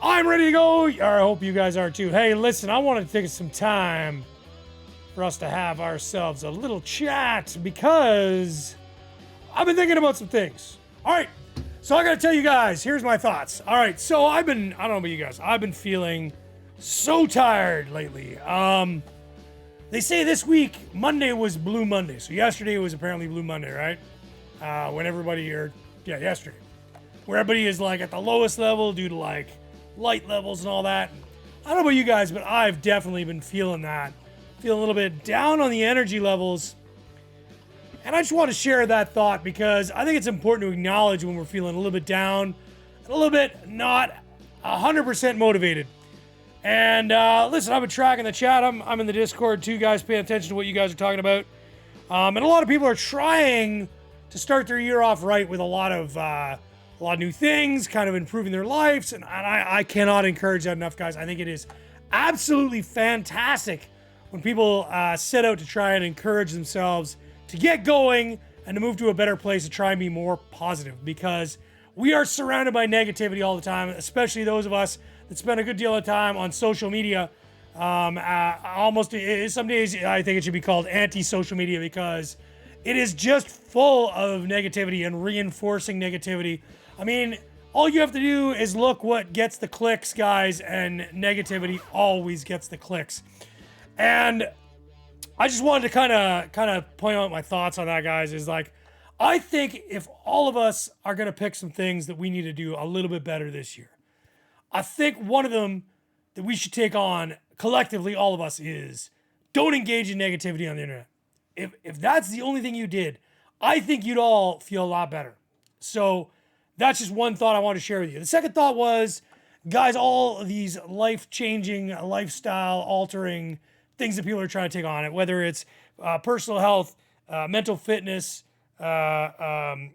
I'm ready to go. I hope you guys are too. Hey, listen, I wanted to take some time for us to have ourselves a little chat because I've been thinking about some things. All right, so I gotta tell you guys, here's my thoughts. All right, so I don't know about you guys, I've been feeling so tired lately. They say this week, Monday was Blue Monday. So yesterday was apparently Blue Monday, right? When everybody, yesterday. Where everybody is like at the lowest level due to like light levels and all that. I don't know about you guys, but I've definitely been feeling that. Feeling a little bit down on the energy levels. And I just want to share that thought because I think it's important to acknowledge when we're feeling a little bit down, a little bit not 100% motivated. And listen, I've been tracking the chat. I'm in the Discord too, guys. Paying attention to what you guys are talking about. And a lot of people are trying to start their year off right with a lot of new things, kind of improving their lives. And I cannot encourage that enough, guys. I think it is absolutely fantastic when people set out to try and encourage themselves to get going and to move to a better place, to try and be more positive, because we are surrounded by negativity all the time, especially those of us that spend a good deal of time on social media. Almost some days I think it should be called anti-social media, because it is just full of negativity and reinforcing negativity. I mean, all you have to do is look what gets the clicks, guys, and negativity always gets the clicks. And I just wanted to kind of point out my thoughts on that, guys, is like, I think if all of us are going to pick some things that we need to do a little bit better this year, I think one of them that we should take on collectively, all of us, is don't engage in negativity on the internet. If that's the only thing you did, I think you'd all feel a lot better. So that's just one thought I want to share with you. The second thought was, guys, all of these life-changing, lifestyle-altering things that people are trying to take on it, whether it's personal health, mental fitness, reading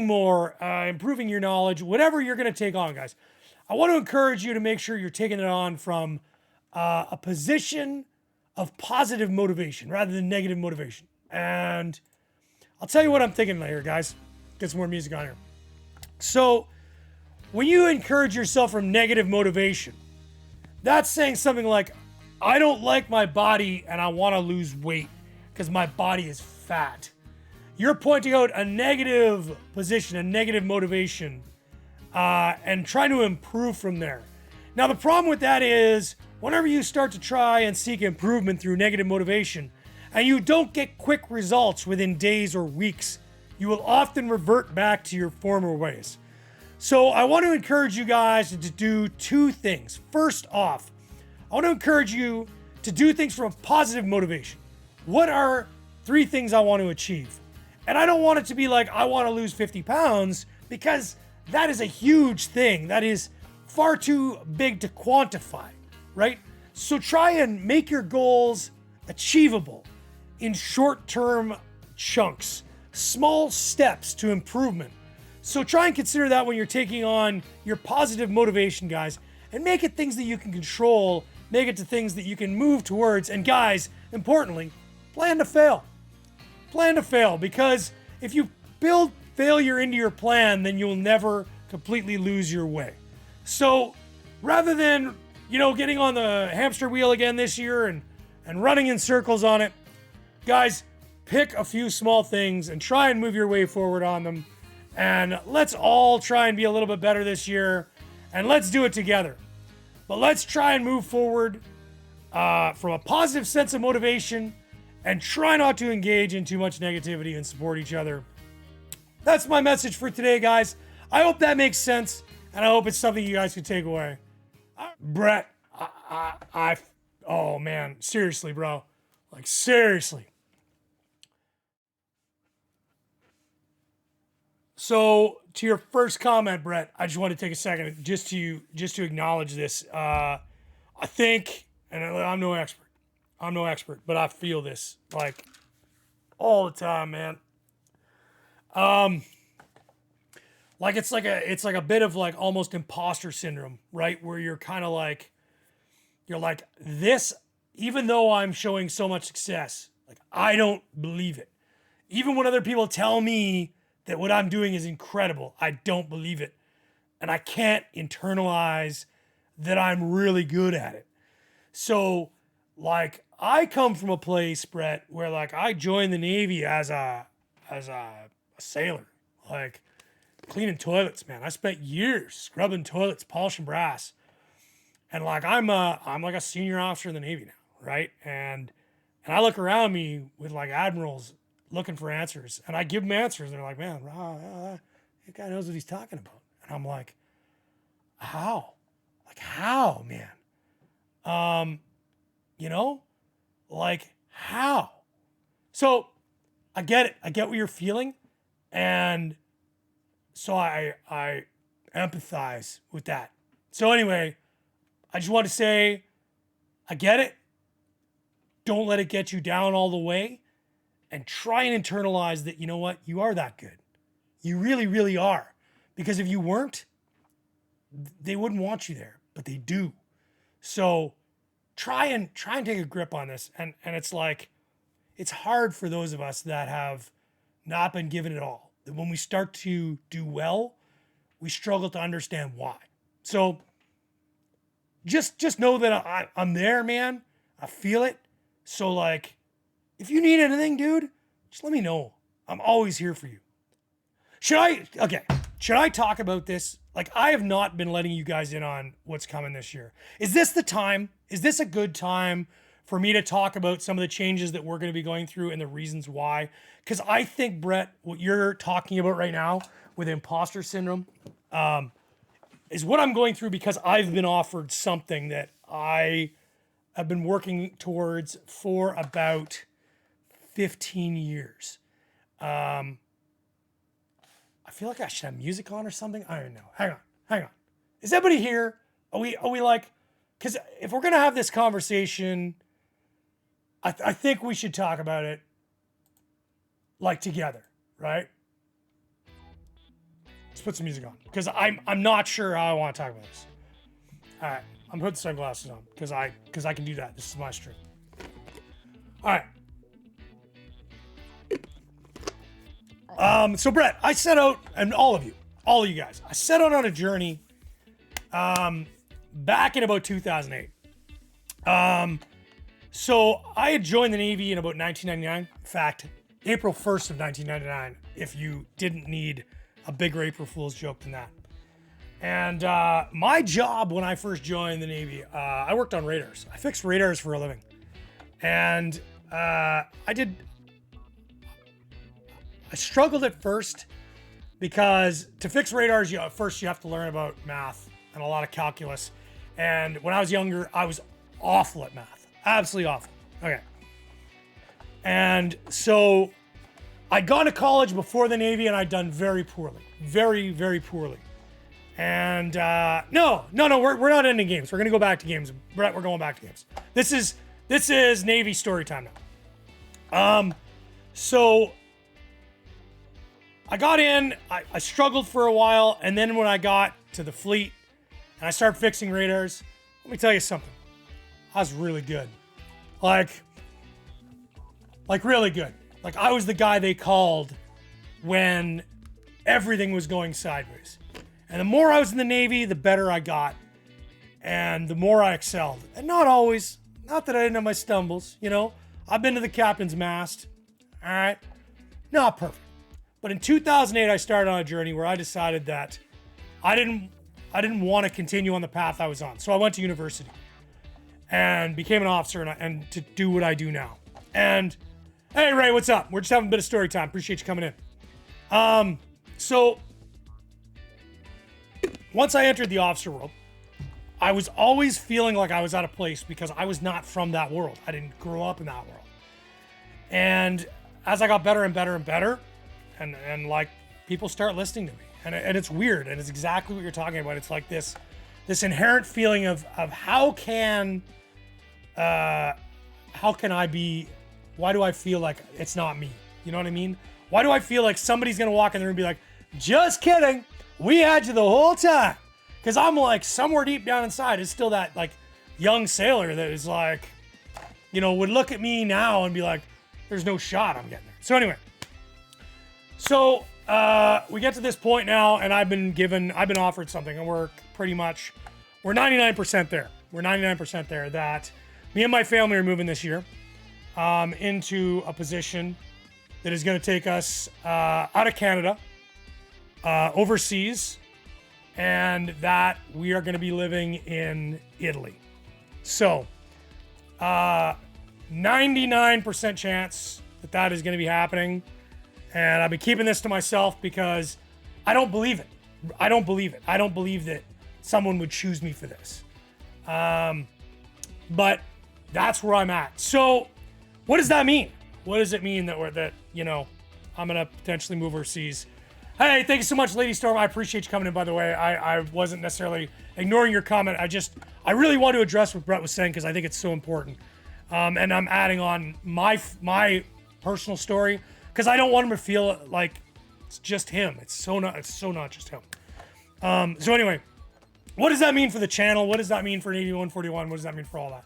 more, improving your knowledge, whatever you're going to take on, guys. I want to encourage you to make sure you're taking it on from a position of positive motivation rather than negative motivation. And I'll tell you what I'm thinking here, guys. Get some more music on here. So when you encourage yourself from negative motivation, that's saying something like, I don't like my body and I want to lose weight because my body is fat. You're pointing out a negative position, a negative motivation, and trying to improve from there. Now, the problem with that is whenever you start to try and seek improvement through negative motivation and you don't get quick results within days or weeks, you will often revert back to your former ways. So I want to encourage you guys to do two things. First off, I want to encourage you to do things from a positive motivation. What are 3 things I want to achieve? And I don't want it to be like, I want to lose 50 pounds, because that is a huge thing. That is far too big to quantify, right? So try and make your goals achievable in short-term chunks, small steps to improvement. So try and consider that when you're taking on your positive motivation, guys, and make it things that you can control, make it to things that you can move towards. And guys, importantly, plan to fail. Plan to fail, because if you build failure into your plan, then you'll never completely lose your way. So rather than, getting on the hamster wheel again this year and running in circles on it, guys, pick a few small things and try and move your way forward on them. And let's all try and be a little bit better this year, and let's do it together. But let's try and move forward from a positive sense of motivation, and try not to engage in too much negativity, and support each other. That's my message for today, guys. I hope that makes sense, and I hope it's something you guys can take away. Brett, oh man, seriously, bro. Like, seriously. So, to your first comment, Brett, I just want to take a second just to acknowledge this. I think, and I'm no expert, but I feel this like all the time, man. Like it's like a bit of like almost imposter syndrome, right? Where you're kind of like, this, even though I'm showing so much success, like, I don't believe it. Even when other people tell me that what I'm doing is incredible, I don't believe it. and I can't internalize that I'm really good at it. So, like, I come from a place, Brett, where like I joined the Navy as a sailor, like cleaning toilets, man. I spent years scrubbing toilets, polishing brass, and like I'm like a senior officer in the Navy now, right? And I look around me with like admirals looking for answers, and I give them answers, and they're like, man, that guy knows what he's talking about, and I'm like, how? Like how, man? You know, like how? So I get it. I get what you're feeling. And so I empathize with that. So anyway, I just want to say, I get it. Don't let it get you down all the way, and try and internalize that, you know what? You are that good. You really, really are. Because if you weren't, they wouldn't want you there, but they do. So try and take a grip on this. And it's like, it's hard for those of us that have not been given it all. That when we start to do well, we struggle to understand why. So just know that I'm there, man. I feel it. So like, if you need anything, dude, just let me know. I'm always here for you. Should I talk about this? Like, I have not been letting you guys in on what's coming this year. Is this the time? Is this a good time for me to talk about some of the changes that we're going to be going through and the reasons why? Because I think, Brett, what you're talking about right now with imposter syndrome is what I'm going through, because I've been offered something that I have been working towards for about 15 years. I feel like I should have music on or something. I don't know. Hang on. Is everybody here? Are we like, because if we're going to have this conversation, I think we should talk about it like together, right? Let's put some music on, because I'm not sure how I want to talk about this. All right, I'm putting sunglasses on because I can do that. This is my stream. All right. So Brett, I set out, and all of you guys, I set out on a journey back in about 2008. So I had joined the Navy in about 1999. In fact, April 1st of 1999, if you didn't need a bigger April Fool's joke than that. And my job when I first joined the Navy, I worked on radars. I fixed radars for a living. And I struggled at first because to fix radars, first you have to learn about math and a lot of calculus. And when I was younger, I was awful at math. Absolutely awful. Okay. And so I'd gone to college before the Navy, and I'd done very poorly. Very, very poorly. And no, we're not ending games. We're going to go back to games. Brett, we're going back to games. This is Navy story time now. So I got in, I struggled for a while, and then when I got to the fleet and I started fixing radars, let me tell you something. I was really good. Like really good. Like, I was the guy they called when everything was going sideways. And the more I was in the Navy, the better I got. And the more I excelled. And not always. Not that I didn't have my stumbles, you know. I've been to the captain's mast. All right. Not perfect. But in 2008, I started on a journey where I decided that I didn't want to continue on the path I was on. So I went to university and became an officer and to do what I do now. And hey, Ray, what's up? We're just having a bit of story time. Appreciate you coming in. So once I entered the officer world, I was always feeling like I was out of place because I was not from that world. I didn't grow up in that world. And as I got better and better and better, and like people start listening to me, and it's weird, and it's exactly what you're talking about. It's like this inherent feeling of how can I be? Why do I feel like it's not me? You know what I mean? Why do I feel like somebody's gonna walk in the room and be like, just kidding, we had you the whole time? Because I'm like, somewhere deep down inside is still that like young sailor that is like, you know, would look at me now and be like, there's no shot I'm getting there. So anyway, so we get to this point now, and I've been offered something, and we're 99% there. We're 99% there that me and my family are moving this year into a position that is going to take us out of Canada, overseas, and that we are going to be living in Italy. So, 99% chance that that is going to be happening. And I've been keeping this to myself because I don't believe it. I don't believe it. I don't believe that someone would choose me for this. But that's where I'm at. So what does that mean? What does it mean that I'm going to potentially move overseas? Hey, thank you so much, Lady Storm. I appreciate you coming in, by the way. I wasn't necessarily ignoring your comment. I really want to address what Brett was saying because I think it's so important. And I'm adding on my personal story because I don't want him to feel like it's just him. It's so not just him. So anyway, what does that mean for the channel? What does that mean for an 8141? What does that mean for all that?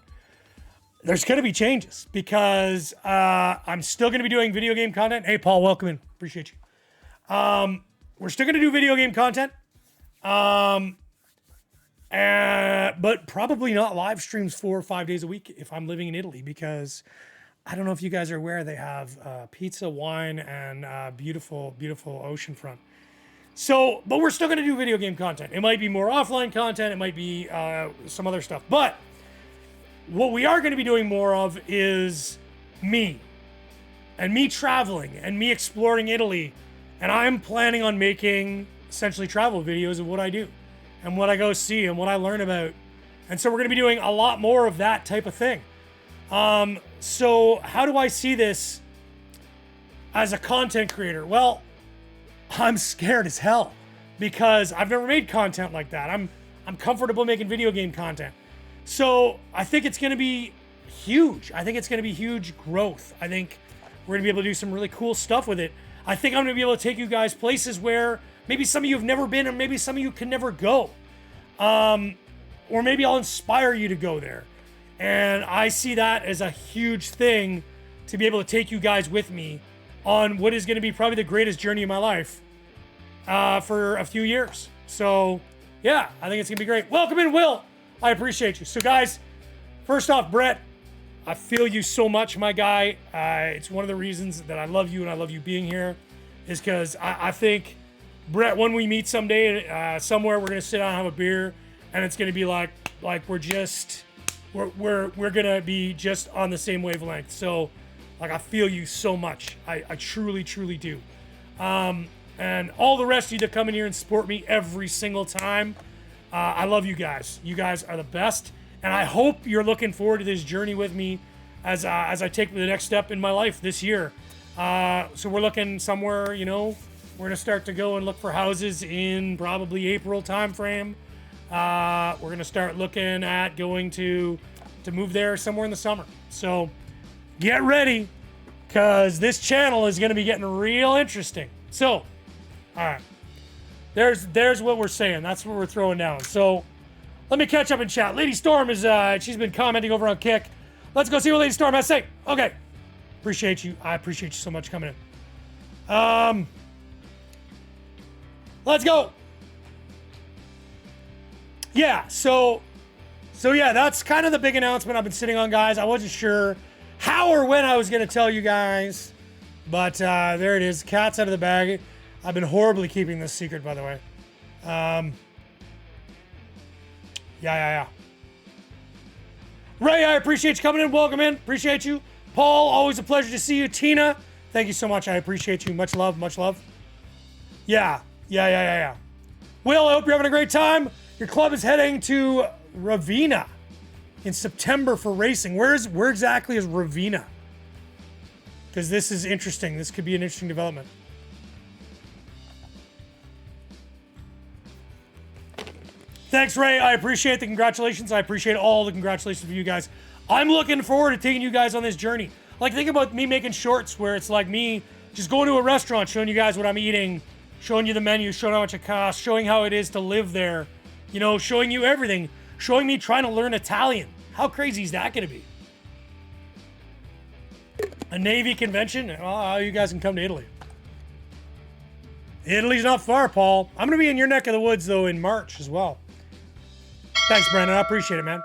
There's going to be changes because I'm still going to be doing video game content. Hey, Paul, welcome in. Appreciate you. We're still going to do video game content. But probably not live streams 4 or 5 days a week if I'm living in Italy, because I don't know if you guys are aware, they have pizza, wine, and beautiful, beautiful oceanfront. So, but we're still going to do video game content. It might be more offline content. It might be some other stuff. But what we are going to be doing more of is me traveling and me exploring Italy. And I'm planning on making essentially travel videos of what I do and what I go see and what I learn about. And so we're going to be doing a lot more of that type of thing. So how do I see this as a content creator? Well, I'm scared as hell because I've never made content like that. I'm comfortable making video game content. So I think it's going to be huge. I think it's going to be huge growth. I think we're going to be able to do some really cool stuff with it. I think I'm going to be able to take you guys places where maybe some of you have never been, or maybe some of you can never go. Or maybe I'll inspire you to go there. And I see that as a huge thing to be able to take you guys with me on what is going to be probably the greatest journey of my life for a few years. So, yeah, I think it's going to be great. Welcome in, Will. I appreciate you. So, guys, first off, Brett, I feel you so much, my guy. It's one of the reasons that I love you and I love you being here is because I think, Brett, when we meet someday somewhere, we're going to sit down and have a beer, and it's going to be like we're going to be just on the same wavelength. So, like, I feel you so much. I truly, truly do. And all the rest of you that come in here and support me every single time, I love you guys. You guys are the best. And I hope you're looking forward to this journey with me as I take the next step in my life this year. So we're looking somewhere, we're going to start to go and look for houses in probably April timeframe. We're going to start looking at going to move there somewhere in the summer. So get ready, because this channel is going to be getting real interesting. So, all right. There's what we're saying. That's what we're throwing down. So let me catch up in chat. Lady Storm she's been commenting over on Kick. Let's go see what Lady Storm has to say. Okay. Appreciate you. I appreciate you so much coming in. Let's go. Yeah, so yeah, that's kind of the big announcement I've been sitting on, guys. I wasn't sure how or when I was going to tell you guys, but there it is. Cat's out of the bag. I've been horribly keeping this secret, by the way. Yeah. Ray, I appreciate you coming in. Welcome in. Appreciate you. Paul, always a pleasure to see you. Tina, thank you so much. I appreciate you. Much love, much love. Yeah. Will, I hope you're having a great time. Your club is heading to Ravenna in September for racing. Where exactly is Ravenna? Because this is interesting. This could be an interesting development. Thanks, Ray. I appreciate the congratulations. I appreciate all the congratulations for you guys. I'm looking forward to taking you guys on this journey. Like, think about me making shorts where it's like me just going to a restaurant, showing you guys what I'm eating, showing you the menu, showing how much it costs, showing how it is to live there, showing you everything, showing me trying to learn Italian. How crazy is that going to be? A Navy convention? Oh, you guys can come to Italy. Italy's not far, Paul. I'm going to be in your neck of the woods, though, in March as well. Thanks, Brandon. I appreciate it, man.